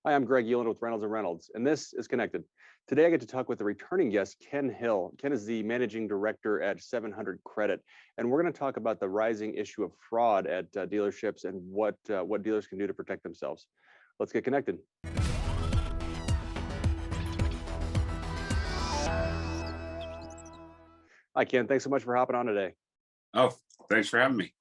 Hi, I'm Greg Euland with Reynolds & Reynolds, and this is Connected. Today, I get to talk with a returning guest, Ken Hill. Ken is the managing director at 700 Credit, and we're going to talk about the rising issue of fraud at dealerships and what dealers can do to protect themselves. Let's get connected. Hi, Ken. Thanks so much for hopping on today. Oh, thanks for having me.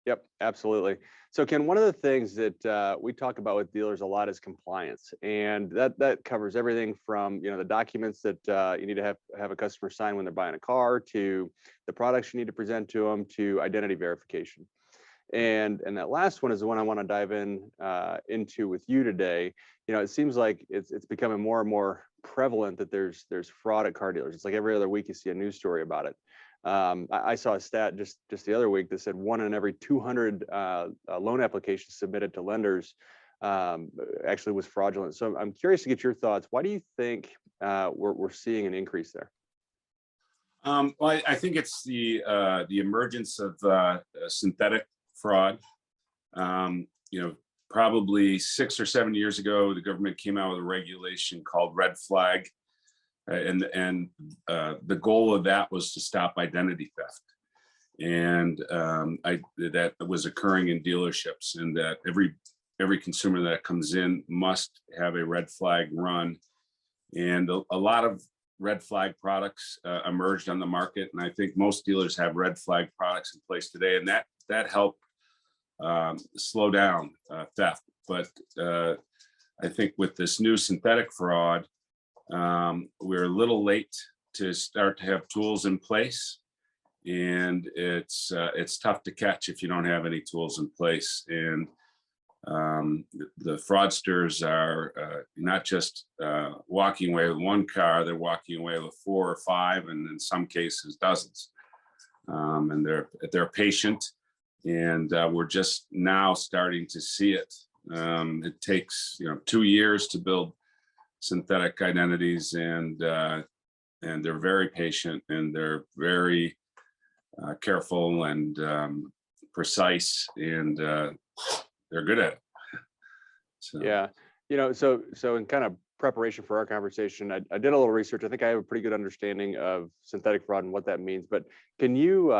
Yep, absolutely. So, Ken, one of the things that we talk about with dealers a lot is compliance, and that covers everything from the documents that you need to have a customer sign when they're buying a car, to the products you need to present to them, to identity verification. And that last one is the one I want to dive into with you today. It seems like it's becoming more and more prevalent that there's fraud at car dealers. It's like every other week you see a news story about it. I saw a stat just the other week that said 1 in every 200 loan applications submitted to lenders actually was fraudulent. So I'm curious to get your thoughts. Why do you think we're seeing an increase there? Well, I think it's the emergence of synthetic fraud. Probably 6 or 7 years ago, the government came out with a regulation called Red Flag, and the goal of that was to stop identity theft. And that was occurring in dealerships, and that every consumer that comes in must have a red flag run. And a lot of red flag products emerged on the market, and I think most dealers have red flag products in place today, and that helped slow down theft. But I think with this new synthetic fraud, we're a little late to start to have tools in place, and it's tough to catch if you don't have any tools in place. And the fraudsters are not just walking away with one car; they're walking away with 4 or 5, and in some cases dozens. And they're patient, and we're just now starting to see it. It takes 2 years to build synthetic identities, and they're very patient, and they're very careful and precise, and they're good at it. So. Yeah, so in kind of preparation for our conversation, I did a little research. I think I have a pretty good understanding of synthetic fraud and what that means. But can you,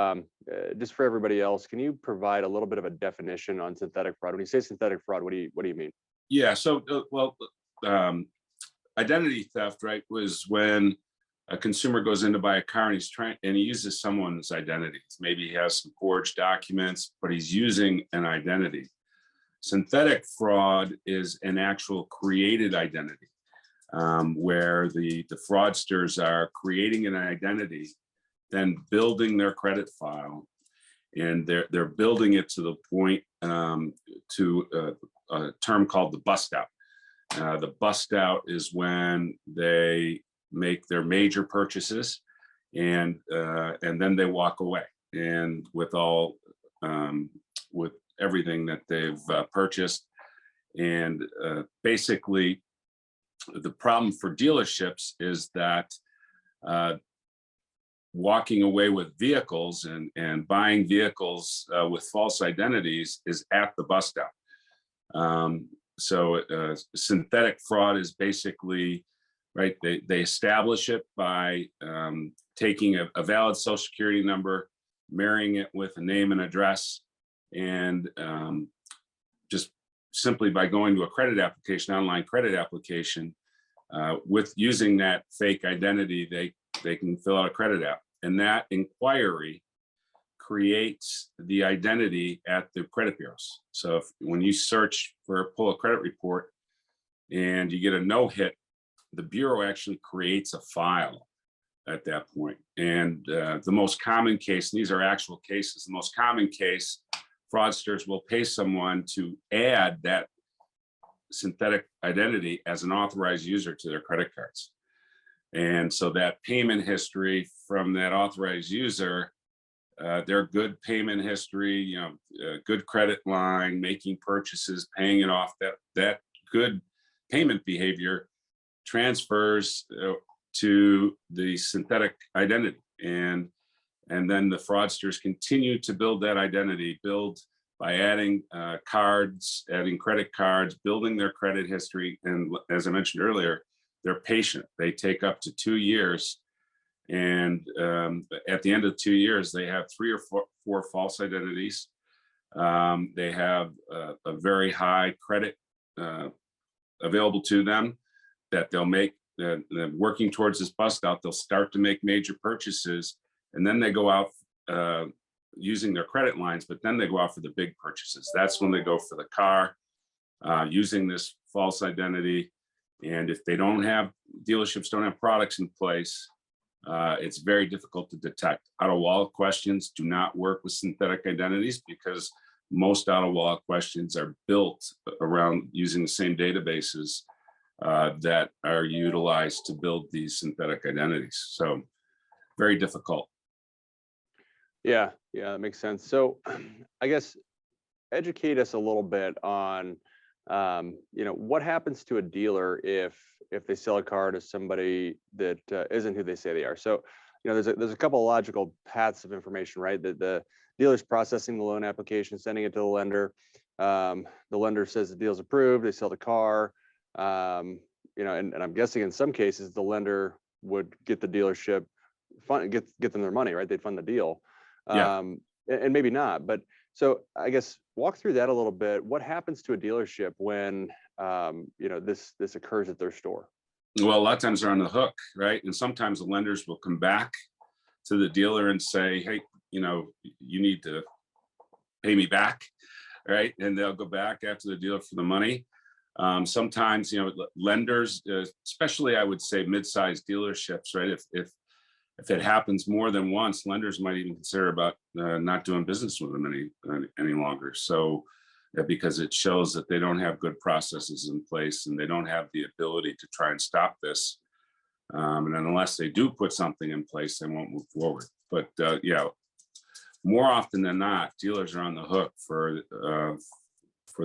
just for everybody else, can you provide a little bit of a definition on synthetic fraud? When you say synthetic fraud, what do you mean? Yeah. So, identity theft, right, was when a consumer goes in to buy a car and he uses someone's identity. Maybe he has some forged documents, but he's using an identity. Synthetic fraud is an actual created identity, where the fraudsters are creating an identity, then building their credit file, and they're building it to the point to a term called the bust out. The bust out is when they make their major purchases, and then they walk away, and with everything that they've purchased. And basically, the problem for dealerships is that walking away with vehicles and buying vehicles with false identities is at the bust out. So synthetic fraud is basically, right, they establish it by taking a valid social security number, marrying it with a name and address, and just simply by going to a credit application, online credit application, with using that fake identity, they can fill out a credit app. And that inquiry creates the identity at the credit bureaus. So when you pull a credit report and you get a no hit, the bureau actually creates a file at that point. And the most common case, and these are actual cases, the most common case, fraudsters will pay someone to add that synthetic identity as an authorized user to their credit cards. And so that payment history from that authorized user, their good payment history, good credit line, making purchases, paying it off, that good payment behavior transfers to the synthetic identity. And then the fraudsters continue to build that identity, build by adding cards, adding credit cards, building their credit history. And as I mentioned earlier, they're patient. They take up to 2 years. And at the end of 2 years, they have three or four false identities. They have a very high credit available to them that they'll make, working towards this bust out, they'll start to make major purchases, and then they go out using their credit lines, but then they go out for the big purchases. That's when they go for the car, using this false identity. And if they don't have, dealerships don't have products in place, it's very difficult to detect. Out-of-wallet questions do not work with synthetic identities because most out-of-wallet questions are built around using the same databases that are utilized to build these synthetic identities. So very difficult. Yeah, that makes sense. So I guess educate us a little bit on, what happens to a dealer if they sell a car to somebody that isn't who they say they are. So, there's a couple of logical paths of information, right? That the dealer's processing the loan application, sending it to the lender. The lender says the deal's approved. They sell the car. And I'm guessing in some cases the lender would get the dealership get them their money, right? They'd fund the deal. Yeah. And maybe not, but so I guess walk through that a little bit. What happens to a dealership when this occurs at their store? Well, a lot of times they're on the hook, right? And sometimes the lenders will come back to the dealer and say, hey, you need to pay me back, right? And they'll go back after the dealer for the money. Sometimes, lenders, especially I would say mid-sized dealerships, right? If it happens more than once, lenders might even consider about not doing business with them any longer. So because it shows that they don't have good processes in place and they don't have the ability to try and stop this. And unless they do put something in place, they won't move forward. But more often than not, dealers are on the hook for the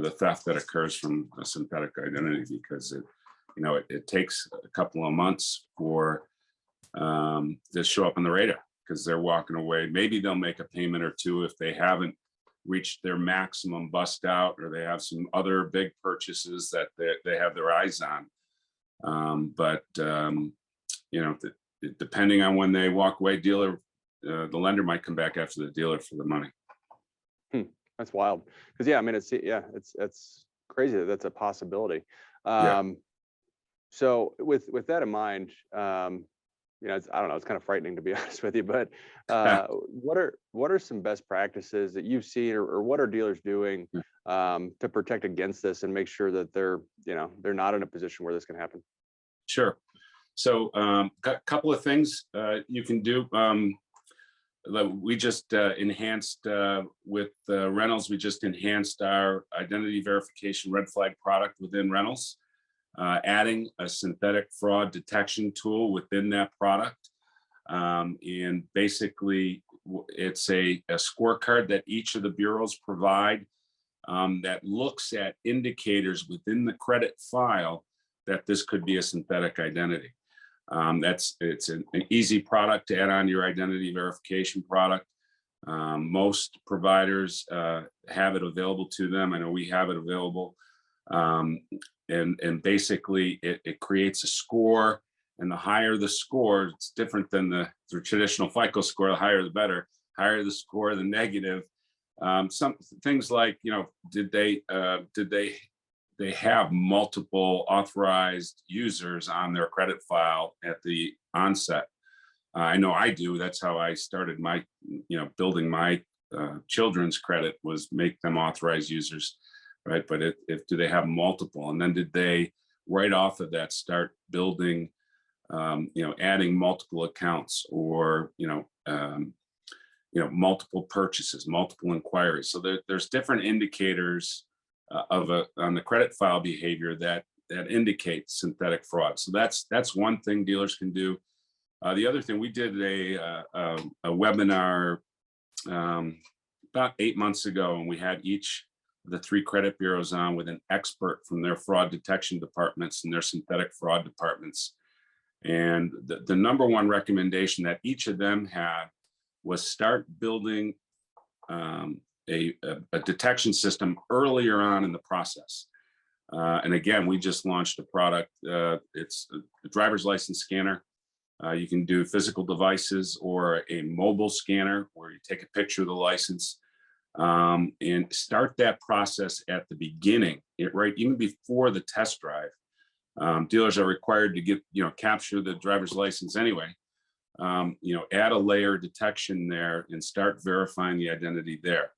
theft that occurs from a synthetic identity because it takes a couple of months for to show up on the radar because they're walking away. Maybe they'll make a payment or two if they haven't reached their maximum bust out or they have some other big purchases that they have their eyes on. Depending on when they walk away, the lender might come back after the dealer for the money. That's wild. Because it's crazy that that's a possibility. So with that in mind, I don't know, it's kind of frightening to be honest with you, but what are some best practices that you've seen or what are dealers doing to protect against this and make sure that they're not in a position where this can happen? Sure. So a couple of things you can do. We just enhanced with Reynolds, we just enhanced our identity verification red flag product within Reynolds. Adding a synthetic fraud detection tool within that product. And basically, it's a scorecard that each of the bureaus provide that looks at indicators within the credit file that this could be a synthetic identity. It's an easy product to add on your identity verification product. Most providers have it available to them. I know we have it available. And basically it creates a score, and the higher the score, it's different than the traditional FICO score. The higher the better. Higher the score, the negative. Some things like did they have multiple authorized users on their credit file at the onset? I know I do. That's how I started my building my children's credit, was make them authorized users. Right, but if do they have multiple, and then did they right off of that start building, adding multiple accounts or multiple purchases, multiple inquiries. So there's different indicators on the credit file behavior that indicates synthetic fraud. So that's one thing dealers can do. The other thing, we did a webinar about 8 months ago, and we had each the 3 credit bureaus on with an expert from their fraud detection departments and their synthetic fraud departments. And the number one recommendation that each of them had was start building a detection system earlier on in the process. And again, we just launched a product. It's a driver's license scanner. You can do physical devices or a mobile scanner where you take a picture of the license and start that process at the beginning, right? Even before the test drive. Dealers are required to get, capture the driver's license anyway. Add a layer of detection there and start verifying the identity there.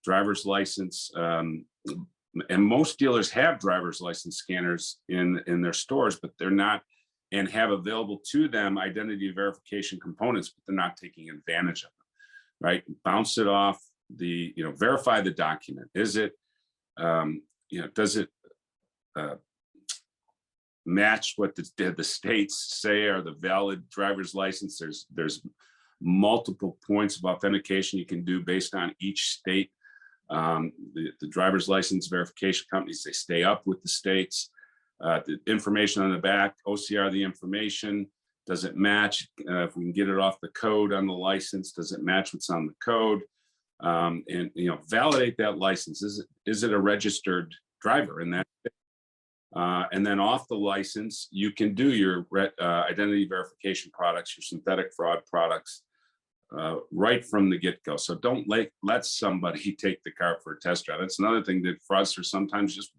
Driver's license, and most dealers have driver's license scanners in their stores, but they're not, and have available to them identity verification components, but they're not taking advantage of them, right? Bounce it off verify the document. Is it, does it match what the states say are the valid driver's license? There's multiple points of authentication you can do based on each state. The driver's license verification companies, they stay up with the states. The information on the back, OCR the information, does it match? If we can get it off the code on the license, does it match what's on the code? And validate that license. Is it a registered driver? And that, and then off the license, you can do your identity verification products, your synthetic fraud products, right from the get-go. So don't let somebody take the car for a test drive. That's another thing that fraudsters sometimes just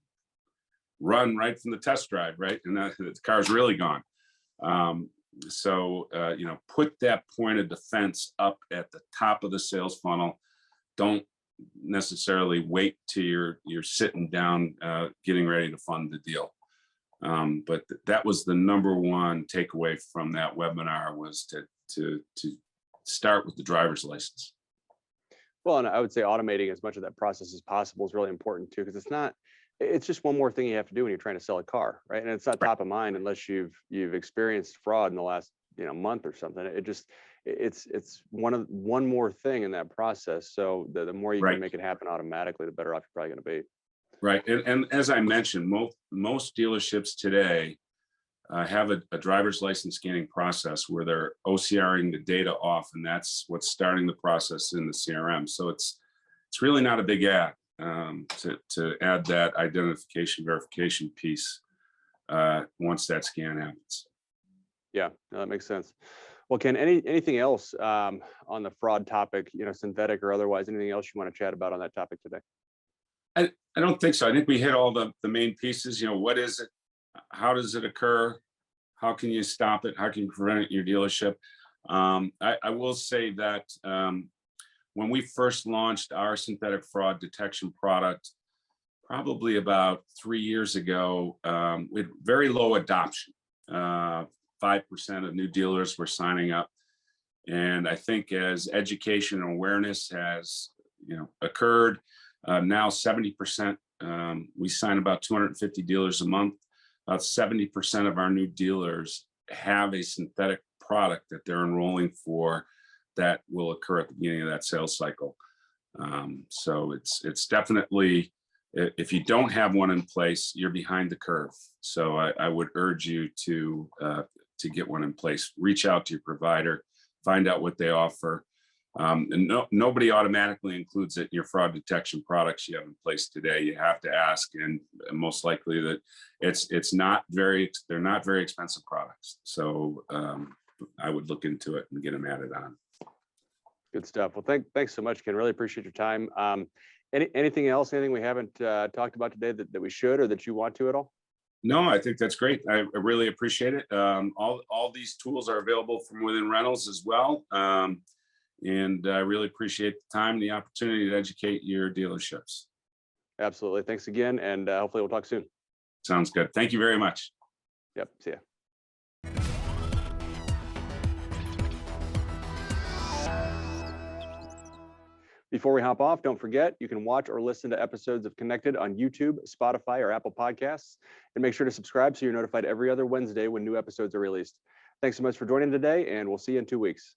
run right from the test drive, right? And the car's really gone. Put that point of defense up at the top of the sales funnel. Don't necessarily wait till you're sitting down, getting ready to fund the deal. But that was the number one takeaway from that webinar, was to start with the driver's license. Well, and I would say automating as much of that process as possible is really important too, because it's just one more thing you have to do when you're trying to sell a car, right? And it's not top of mind unless you've experienced fraud in the last month or something. It's one more thing in that process. So the more you can make it happen automatically, the better off you're probably going to be. Right, and as I mentioned, most dealerships today have a driver's license scanning process where they're OCRing the data off, and that's what's starting the process in the CRM. So it's really not a big add to add that identification verification piece once that scan happens. Yeah, no, that makes sense. Well, Ken, anything else on the fraud topic, synthetic or otherwise, anything else you want to chat about on that topic today? I don't think so. I think we hit all the main pieces. What is it? How does it occur? How can you stop it? How can you prevent it in your dealership? I will say that when we first launched our synthetic fraud detection product, probably about 3 years ago, we had very low adoption. 5% of new dealers were signing up. And I think as education and awareness has occurred, now 70%, we sign about 250 dealers a month. About 70% of our new dealers have a synthetic product that they're enrolling for that will occur at the beginning of that sales cycle. So it's definitely, if you don't have one in place, you're behind the curve. So I would urge you to get one in place. Reach out to your provider, find out what they offer. And nobody automatically includes it in your fraud detection products you have in place today. You have to ask, and most likely that they're not very expensive products. So I would look into it and get them added on. Good stuff. Well, thanks so much, Ken. Really appreciate your time. Anything else? Anything we haven't talked about today that we should, or that you want to at all? No, I think that's great. I really appreciate it. All these tools are available from within Reynolds as well. And I really appreciate the time and the opportunity to educate your dealerships. Absolutely. Thanks again. And hopefully we'll talk soon. Sounds good. Thank you very much. Yep. See ya. Before we hop off, don't forget, you can watch or listen to episodes of Connected on YouTube, Spotify, or Apple Podcasts. And make sure to subscribe so you're notified every other Wednesday when new episodes are released. Thanks so much for joining today, and we'll see you in 2 weeks.